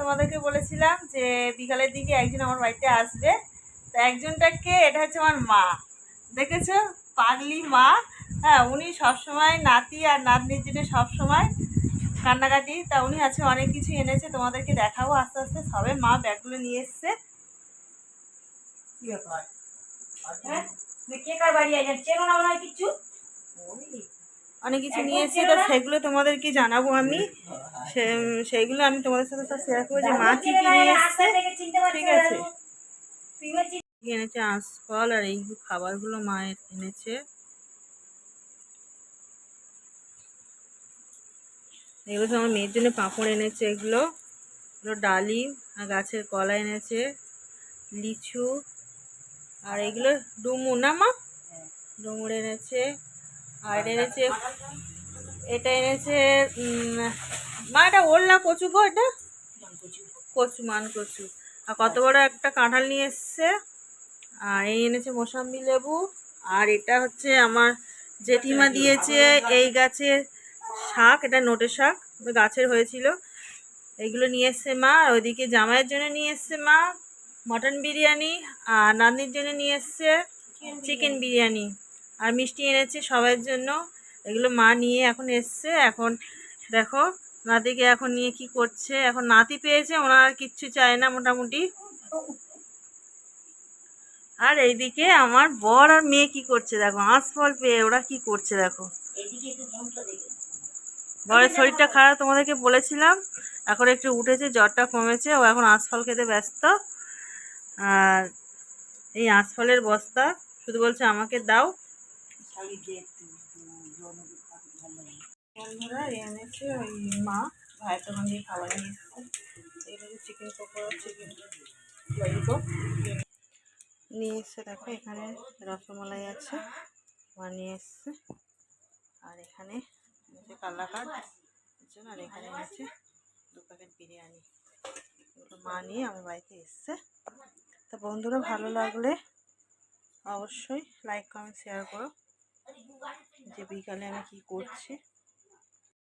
তোমাদেরকে বলেছিলাম যে বিকালের দিকে একজন আমার বাড়িতে আসবে। তো একজনটাকে, এটা হচ্ছে আমার মা, দেখেছো, পাগলি মা। হ্যাঁ, উনি সবসময় নাতি আর নাতনির জন্য সবসময় কান্নাকাটি। তা উনি আছে অনেক কিছু এনেছে, তোমাদেরকে দেখাবো আস্তে আস্তে। সবে মা ব্যাগগুলো নিয়ে এসছে। কি ব্যাপার? হ্যাঁ, কে কার বাড়ি আইছেন? চেনো না মনে হয় কিছু? অনেক কিছু নিয়ে এসছে, তো সেগুলো তোমাদেরকে জানাবো আমি। সেইগুলো আমি তোমাদের সাথে সব শেয়ার করবো যে মা কি কি নিয়ে এসছে। ঠিক আছে, এনেছে আঁশফল আর এই খাবারগুলো মা এনেছে। এগুলো তো আমার মেয়ের জন্য পাঁপড় এনেছে, এগুলো ডালিম আর গাছের কলা এনেছে, লিচু, আর এগুলো ডুমুর না মা, ডুমুর এনেছে। আর এনেছে, এটা এনেছে মা, এটা ওল না কচু গো, এটা কচু, মান কচু। আর কত বড় একটা কাঁঠাল নিয়ে এসছে। আর এই এনেছে মোসাম্বি লেবু। আর এটা হচ্ছে আমার জেঠিমা দিয়েছে এই গাছের শাক, এটা নোটে শাক, গাছের হয়েছিল। এগুলো নিয়ে এসছে মা। আর ওইদিকে জামাইয়ের জন্য নিয়ে এসছে মা মটন বিরিয়ানি, আর নাতনির জন্য নিয়ে এসছে চিকেন বিরিয়ানি, আর মিষ্টি এনেছে সবার জন্য। এগুলো মা নিয়ে এখন এসছে। এখন দেখো নাতিকে এখন নিয়ে কি করছে। এখন নাতি পেয়েছে, ওনার আর কিচ্ছু চায় না মোটামুটি। আর এইদিকে আমার বর আর মেয়ে কি করছে দেখো, আঁশফল পেয়ে ওরা কি করছে দেখো। বরের শরীরটা খারাপ, তোমাদেরকে বলেছিলাম। এখন একটু উঠেছে, জ্বরটা কমেছে, ও এখন আঁশফল খেতে ব্যস্ত। আর এই আঁশফলের বস্তা শুধু বলছে আমাকে দাও। বন্ধুরা এনেছে ওই মা ভাইয়ের দোকান দিয়ে খাবার নিয়ে এসছে। এগুলো চিকেন পকোড়া, চিকেন ললিপপ নিয়ে এসছে। দেখো এখানে রসমালাই আছে, মা নিয়ে এসছে। আর এখানে এনেছে কালাকাঁদ, আর এখানে এনেছে 2 প্যাকেট বিরিয়ানি। এগুলো মা নিয়ে আমার বাড়িতে এসছে। তো বন্ধুরা ভালো লাগলে অবশ্যই লাইক কমেন্ট শেয়ার করো যে বিকালে আমি কি করছি।